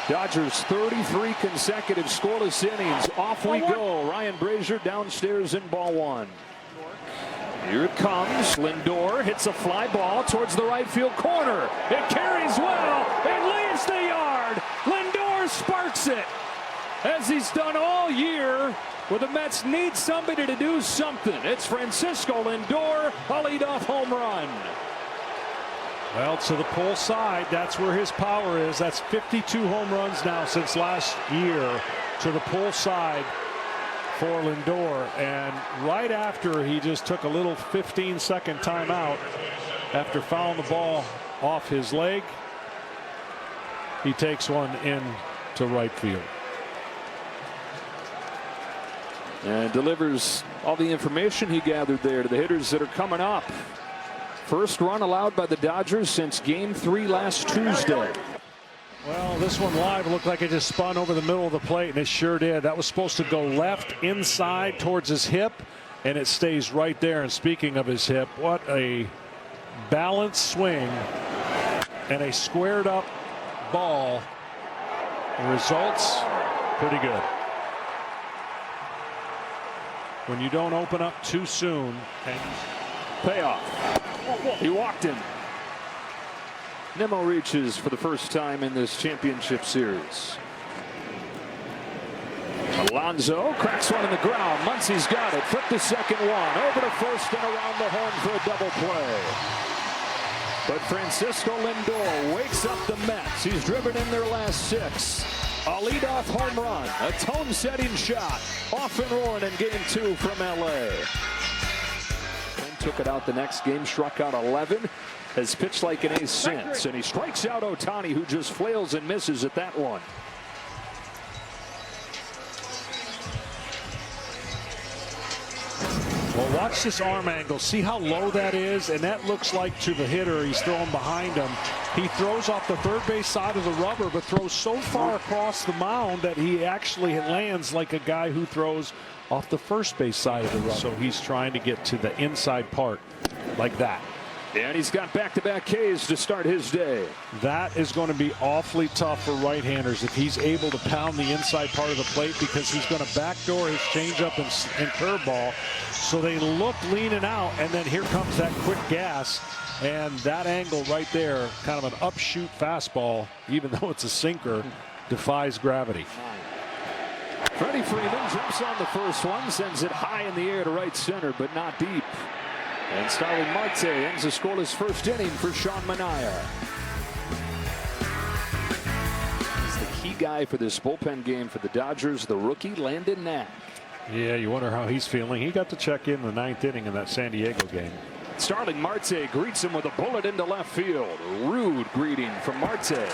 Dodgers 33 consecutive scoreless innings. Off we go. Ryan Brazier downstairs in ball one. Here it comes. Lindor hits a fly ball towards the right field corner. It carries well. It leaves the yard. Lindor sparks it, as he's done all year. Well, the Mets need somebody to do something. It's Francisco Lindor, a leadoff home run. Well, to the pull side, that's where his power is. That's 52 home runs now since last year to the pull side for Lindor. And right after he just took a little 15-second timeout after fouling the ball off his leg, he takes one in to right field. And delivers all the information he gathered there to the hitters that are coming up. First run allowed by the Dodgers since Game 3 last Tuesday. Well, this one live looked like it just spun over the middle of the plate, and it sure did. That was supposed to go left inside towards his hip, and it stays right there. And speaking of his hip, what a balanced swing and a squared up ball. The results pretty good. When you don't open up too soon and payoff. He walked him. Nimmo reaches for the first time in this championship series. Alonso cracks one in the ground. Muncy's got it. Flip the second one. Over to first and around the horn for a double play. But Francisco Lindor wakes up the Mets. He's driven in their last 6. A leadoff home run. A tone-setting shot. Off and rolling in Game 2 from L.A. Took it out the next game, struck out 11, has pitched like an ace since, and he strikes out Ohtani, who just flails and misses at that one. Well, watch this arm angle. See how low that is? And that looks like to the hitter, he's throwing behind him. He throws off the third base side of the rubber, but throws so far across the mound that he actually lands like a guy who throws off the first base side of the rubber. So he's trying to get to the inside part like that. And he's got back-to-back Ks to start his day. That is going to be awfully tough for right-handers if he's able to pound the inside part of the plate, because he's going to backdoor his changeup and curveball. So they look leaning out, and then here comes that quick gas. And that angle right there, kind of an upshoot fastball, even though it's a sinker, defies gravity. Freddie Freeman jumps on the first one, sends it high in the air to right center, but not deep. And Starling Marte ends the scoreless first inning for Sean Manaea. He's the key guy for this bullpen game for the Dodgers, the rookie Landon Knack. Yeah, you wonder how he's feeling. He got to check in the 9th inning in that San Diego game. Starling Marte greets him with a bullet into left field. Rude greeting from Marte.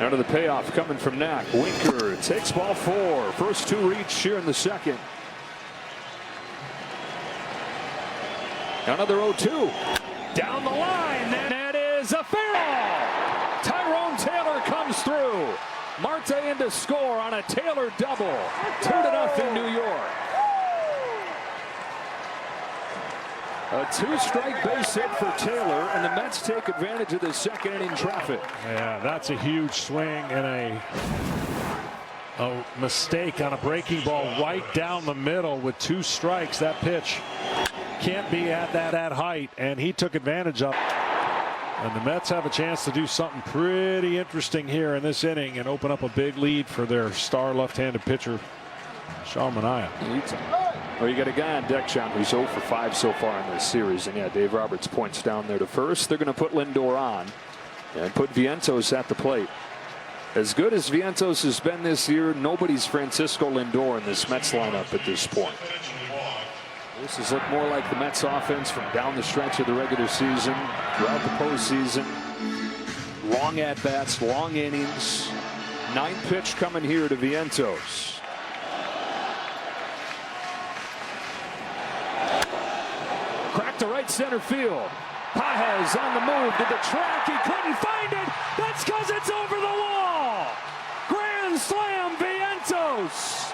Out of the payoff coming from Knack. Winker takes ball 4. First 2 reach here in the second. Another 0-2. Down the line. And that is a barrel. Tyrone Taylor comes through. Marte in to score on a Taylor double. 2-0 New York. A 2-strike base hit for Taylor, and the Mets take advantage of the second inning traffic. Yeah, that's a huge swing and a mistake on a breaking ball right down the middle with 2 strikes. That pitch can't be at that height, and he took advantage of it. And the Mets have a chance to do something pretty interesting here in this inning and open up a big lead for their star left-handed pitcher, Sean Manaea. Well, you got a guy on deck, Sean, who's 0 for 5 so far in this series. And yeah, Dave Roberts points down there to first. They're going to put Lindor on and put Vientos at the plate. As good as Vientos has been this year, nobody's Francisco Lindor in this Mets lineup at this point. This has looked more like the Mets offense from down the stretch of the regular season, throughout the postseason. Long at-bats, long innings. 9th pitch coming here to Vientos. Cracked to right center field. Pages on the move to the track. He couldn't find it. That's because it's over the wall. Grand slam, Vientos.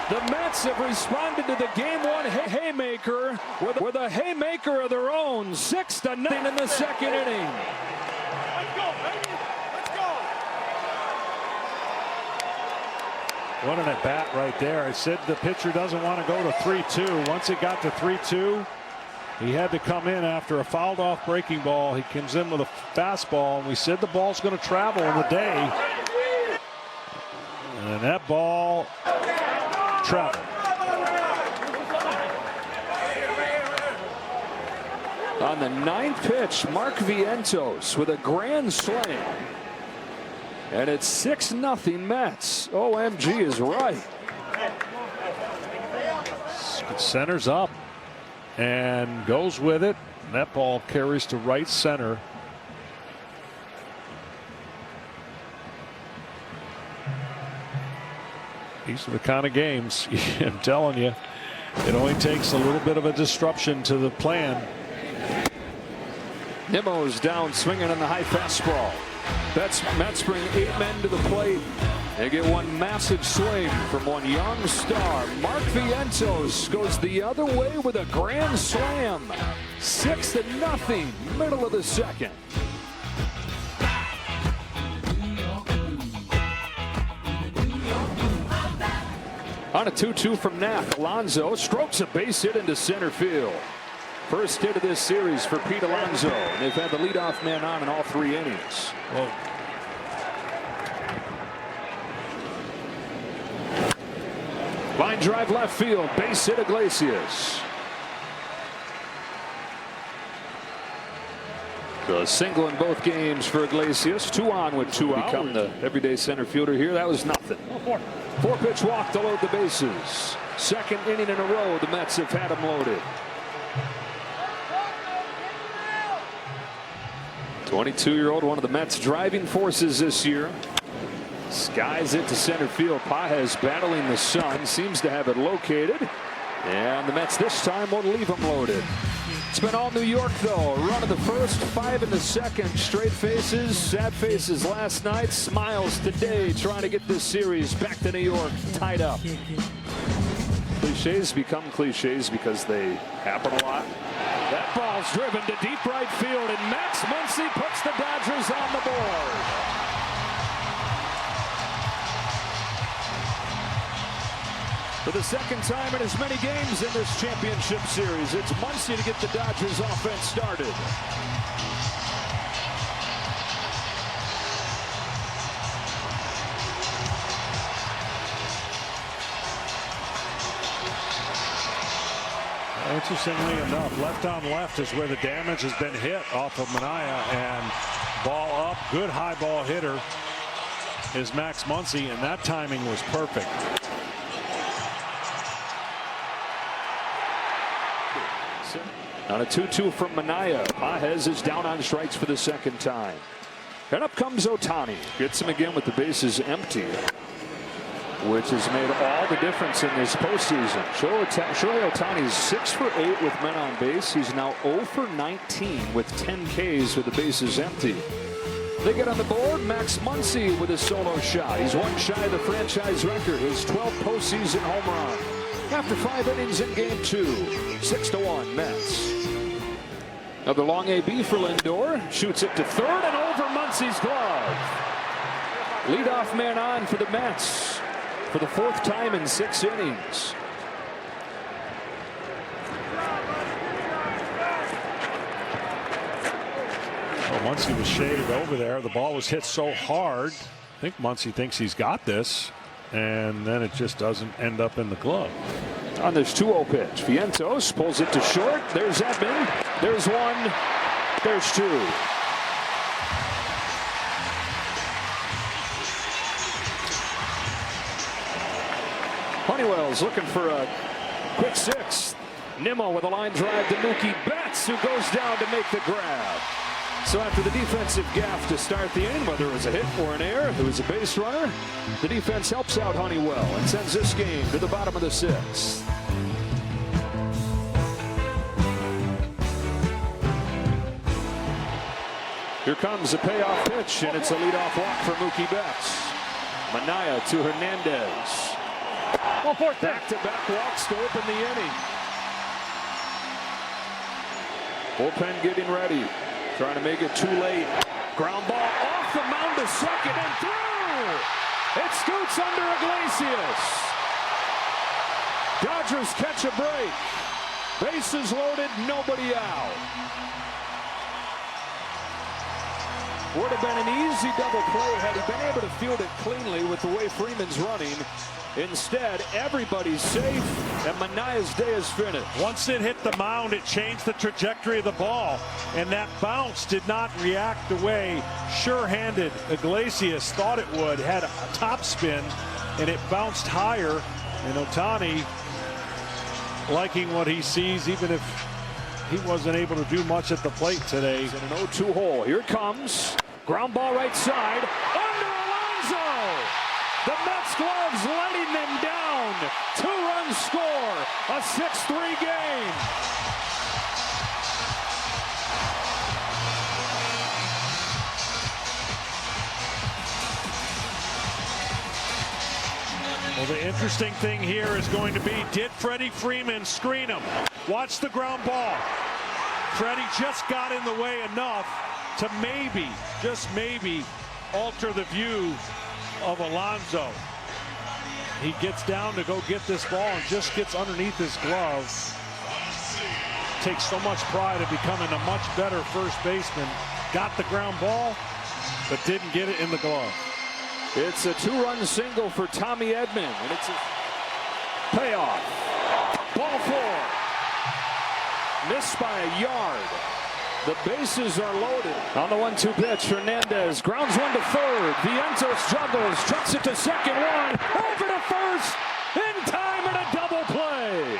The Mets have responded to the game one haymaker with a haymaker of their own. 6-0 in the second inning. Let's go, baby. Let's go. What an at bat right there. I said the pitcher doesn't want to go to 3-2. Once it got to 3-2, he had to come in after a fouled off breaking ball. He comes in with a fastball, and we said the ball's going to travel in the day. And that ball traveled. On the 9th pitch, Mark Vientos with a grand slam. And it's 6-0 Mets. OMG is right. Centers up and goes with it. And that ball carries to right center. These are the kind of games, I'm telling you, it only takes a little bit of a disruption to the plan. Nimmo's down swinging on the high fastball. Mets bring 8 men to the plate. They get one massive swing from one young star. Mark Vientos goes the other way with a grand slam. 6-0, middle of the second. On a 2-2 from Knapp, Alonso strokes a base hit into center field. First hit of this series for Pete Alonso. And they've had the leadoff man on in all 3 innings. Whoa. Line drive left field, base hit Iglesias. A single in both games for Iglesias. 2 on with 2 out. Become the everyday center fielder here. That was nothing. 4-pitch walk to load the bases. Second inning in a row, the Mets have had him loaded. 22-year-old, one of the Mets' driving forces this year. Skies it to center field. Pages battling the sun. Seems to have it located. And the Mets this time won't leave him loaded. It's been all New York, though. Run of the first, 5 in the second. Straight faces, sad faces last night. Smiles today, trying to get this series back to New York, tied up. Cliches become cliches because they happen a lot. That ball's driven to deep right field, and Max Muncy puts the Dodgers on the board. For the second time in as many games in this championship series, it's Muncy to get the Dodgers offense started. Interestingly enough, left on left is where the damage has been hit off of Manaea, and ball up, good high ball hitter is Max Muncy, and that timing was perfect. On a 2-2 from Manaea, Pages is down on strikes for the second time. And up comes Ohtani. Gets him again with the bases empty, which has made all the difference in this postseason. Shohei Ohtani's 6 for 8 with men on base. He's now 0 for 19 with 10 Ks with the bases empty. They get on the board. Max Muncy with a solo shot. He's one shy of the franchise record, his 12th postseason home run. After 5 innings in game 2, 6-1 Mets. Another long AB for Lindor. Shoots it to third and over Muncy's glove. Leadoff man on for the Mets for the 4th time in 6 innings. Well, Muncy was shaded over there. The ball was hit so hard. I think Muncy thinks he's got this, and then it just doesn't end up in the glove. On this 2-0 pitch, Vientos pulls it to short. There's Edman. There's 1. There's 2. Honeywell's looking for a quick 6th. Nimmo with a line drive to Mookie Betts, who goes down to make the grab. So after the defensive gaffe to start the inning, whether it was a hit or an error, it was a base runner, the defense helps out Honeywell and sends this game to the bottom of the 6th. Here comes a payoff pitch, and it's a leadoff walk for Mookie Betts. Manaea to Hernandez. Back-to-back walks to open the inning. Bullpen getting ready. Trying to make it too late. Ground ball off the mound to second and through. It scoots under Iglesias. Dodgers catch a break. Bases loaded, nobody out. Would have been an easy double play had he been able to field it cleanly with the way Freeman's running. Instead, everybody's safe, and Manaea's day is finished. Once it hit the mound, it changed the trajectory of the ball, and that bounce did not react the way sure-handed Iglesias thought it would. Had a top spin, and it bounced higher, and Ohtani liking what he sees, even if he wasn't able to do much at the plate today. In an 0-2 hole. Here it comes. Ground ball right side. Under Alonso. The Mets gloves letting them down. 2-run score. A 6-3 game. Well, the interesting thing here is going to be, did Freddie Freeman screen him? Watch the ground ball. Freddie just got in the way enough to maybe, just maybe, alter the view of Alonso. He gets down to go get this ball and just gets underneath his glove. Takes so much pride in becoming a much better first baseman. Got the ground ball, but didn't get it in the glove. It's a 2-run single for Tommy Edman, and it's a payoff. Ball 4. Missed by a yard. The bases are loaded. On the 1-2 pitch, Hernandez grounds one to third. Vientos juggles, trucks it to second, one over to first, in time, and a double play.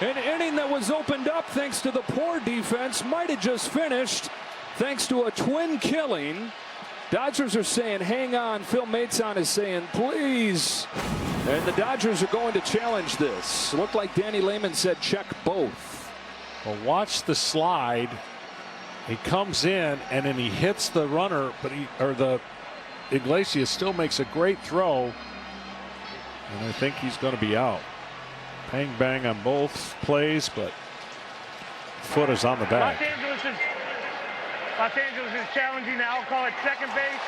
An inning that was opened up thanks to the poor defense might have just finished thanks to a twin killing. Dodgers are saying, hang on. Phil Maton is saying, please. And the Dodgers are going to challenge this. Looked like Danny Lehman said check both. Well, watch the slide. He comes in and then he hits the runner, but the Iglesias still makes a great throw. And I think he's going to be out. Bang bang on both plays, but foot is on the bag. Los Angeles is challenging the I'll call it second base,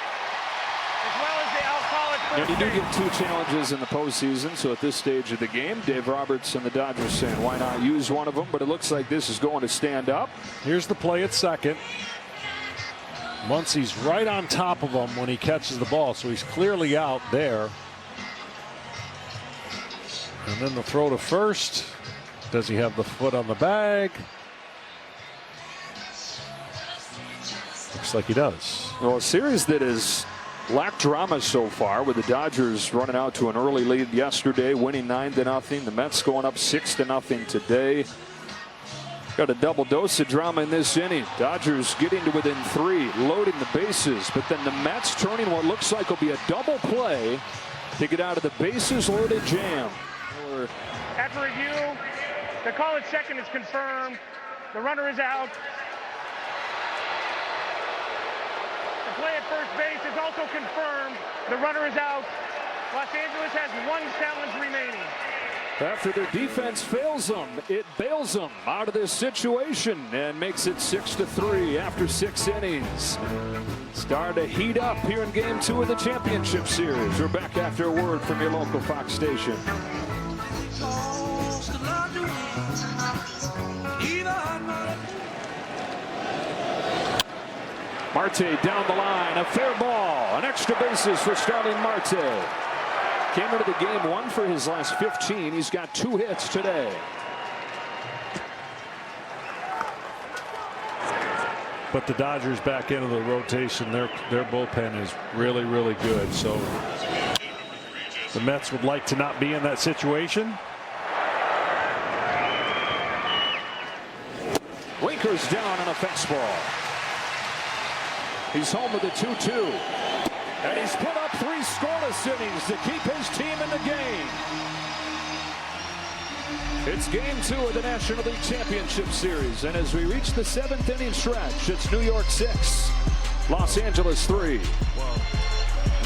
as well as the I'll call it first You do base. get 2 challenges in the postseason, so at this stage of the game, Dave Roberts and the Dodgers saying, why not use one of them? But it looks like this is going to stand up. Here's the play at second. Muncy's right on top of him when he catches the ball, so he's clearly out there. And then the throw to first. Does he have the foot on the bag? Looks like he does. Well, a series that has lacked drama so far, with the Dodgers running out to an early lead yesterday, winning 9-0. The Mets going up 6-0 today. Got a double dose of drama in this inning. Dodgers getting to within 3, loading the bases, but then the Mets turning what looks like will be a double play to get out of the bases loaded jam. After review, the call at second is confirmed. The runner is out. The play at first base is also confirmed. The runner is out. Los Angeles has 1 challenge remaining. After their defense fails them, it bails them out of this situation and makes it 6-3 after 6 innings. Start to heat up here in Game 2 of the championship series. We're back after a word from your local Fox station. Marte down the line, a fair ball, an extra bases for Starling Marte. Came into the game 1 for his last 15. He's got 2 hits today. But the Dodgers back into the rotation. Their bullpen is really, really good. So the Mets would like to not be in that situation. Winker's down on a fastball. He's home with a 2-2. And he's put up 3 scoreless innings to keep his team in the game. It's Game 2 of the National League Championship Series. And as we reach the 7th inning stretch, it's New York 6, Los Angeles 3.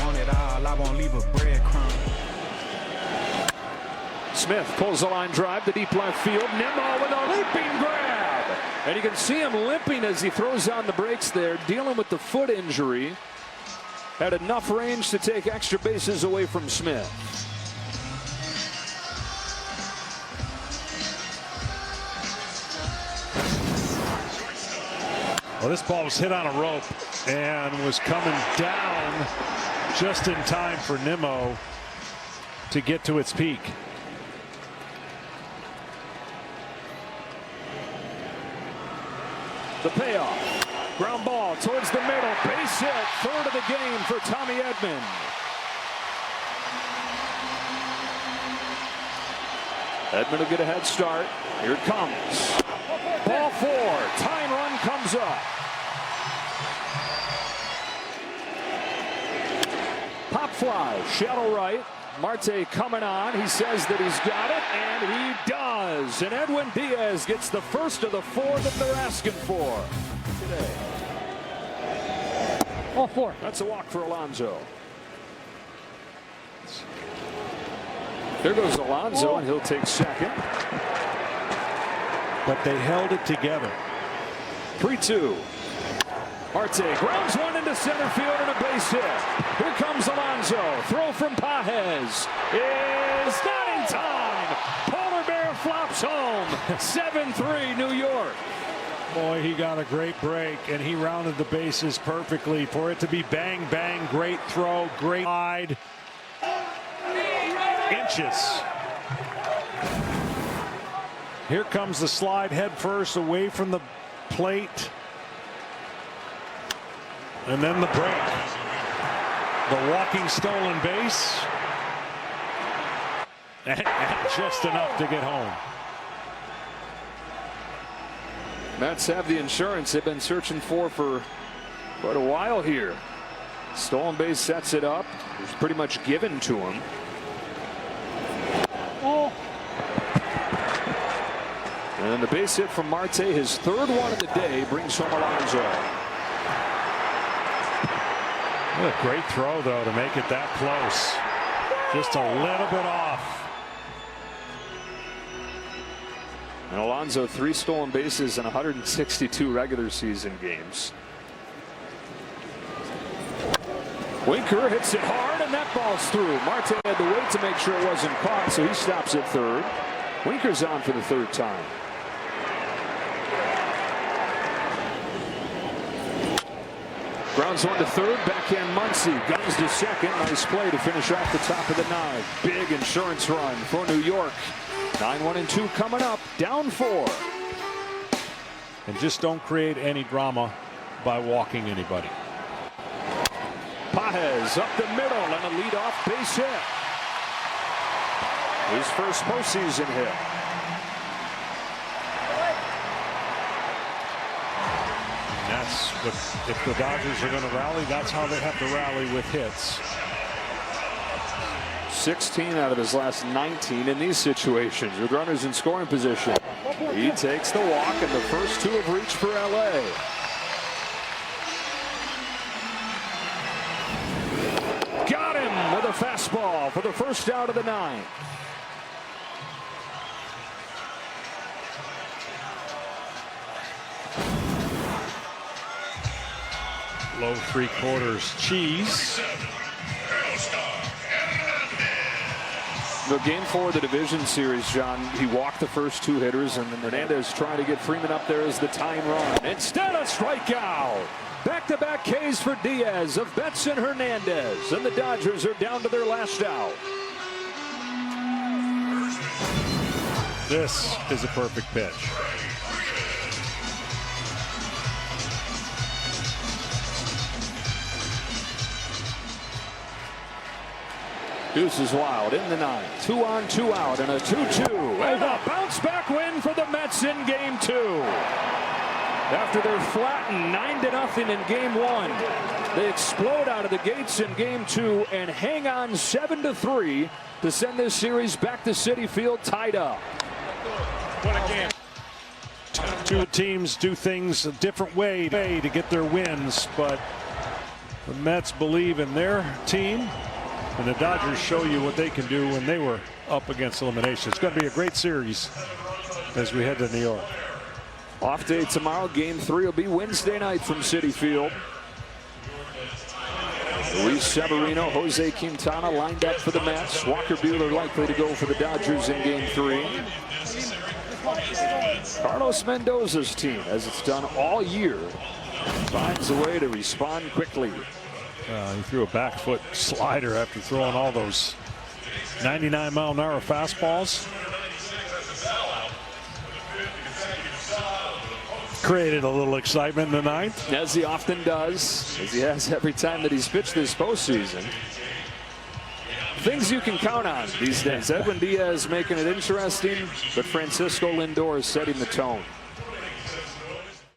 Want it all, I won't leave a breadcrumb. Smith pulls the line drive to deep left field. Nimmo with a leaping grab. And you can see him limping as he throws on the brakes there, dealing with the foot injury. Had enough range to take extra bases away from Smith. Well, this ball was hit on a rope and was coming down just in time for Nimmo to get to its peak. The payoff. Ground ball towards the middle. Base hit. Third of the game for Tommy Edman. Edman will get a head start. Here it comes. Ball 4. Tying run comes up. Pop fly. Shallow right. Marte coming on. He says that he's got it, and he does. And Edwin Diaz gets the first of the 4 that they're asking for today. All 4. That's a walk for Alonso. There goes Alonso, and he'll take second. But they held it together. 3-2. Marte grounds one into center field and a base hit. Here comes Alonso. Throw from Pages is not in time. Polar Bear flops home. 7-3 New York. Boy, he got a great break, and he rounded the bases perfectly for it to be bang, bang, great throw, great slide. Inches. Here comes the slide head first away from the plate. And then the break. The walking stolen base. And just enough to get home. Mets have the insurance they've been searching for quite a while here. Stolen base sets it up. It's pretty much given to him. And the base hit from Marte, his 3rd one of the day, brings home Alonso. What a great throw, though, to make it that close. Just a little bit off. And Alonso, 3 stolen bases in 162 regular season games. Winker hits it hard, and that ball's through. Marte had to wait to make sure it wasn't caught, so he stops at 3rd. Winker's on for the 3rd time. Grounds one to 3rd. Backhand Muncy. Guns to 2nd. Nice play to finish off the top of the 9th. Big insurance run for New York. 9-1-2 coming up. Down 4. And just don't create any drama by walking anybody. Pages up the middle and a leadoff base hit. His first postseason hit. That's what, if the Dodgers are going to rally, that's how they have to rally, with hits. 16 out of his last 19 in these situations with runners in scoring position. He takes the walk, and the first 2 have reached for LA. Got him with a fastball for the first out of the 9th. Low 3/4 cheese. The game 4 of the division series, John, he walked the first 2 hitters, and then Hernandez trying to get Freeman up there as the tying run. Instead, a strikeout. Back-to-back Ks for Diaz of Betts and Hernandez, and the Dodgers are down to their last out. This is a perfect pitch. Deuce is wild in the 9th. 2 on, 2 out, and a 2-2. And a bounce-back win for the Mets in Game 2. After they're flattened 9-0 in Game 1, they explode out of the gates in Game 2 and hang on 7-3 to send this series back to Citi Field tied up. What a game. 2 teams do things a different way to get their wins, but the Mets believe in their team, and the Dodgers show you what they can do when they were up against elimination. It's going to be a great series as we head to New York. Off day tomorrow. Game 3 will be Wednesday night from Citi Field. Luis Severino, Jose Quintana lined up for the Mets. Walker Buehler likely to go for the Dodgers in Game 3. Carlos Mendoza's team, as it's done all year, finds a way to respond quickly. He threw a back foot slider after throwing all those 99-mile-an-hour fastballs. Created a little excitement in the ninth. As he often does, as he has every time that he's pitched this postseason. Things you can count on these days. Edwin Diaz making it interesting, but Francisco Lindor is setting the tone.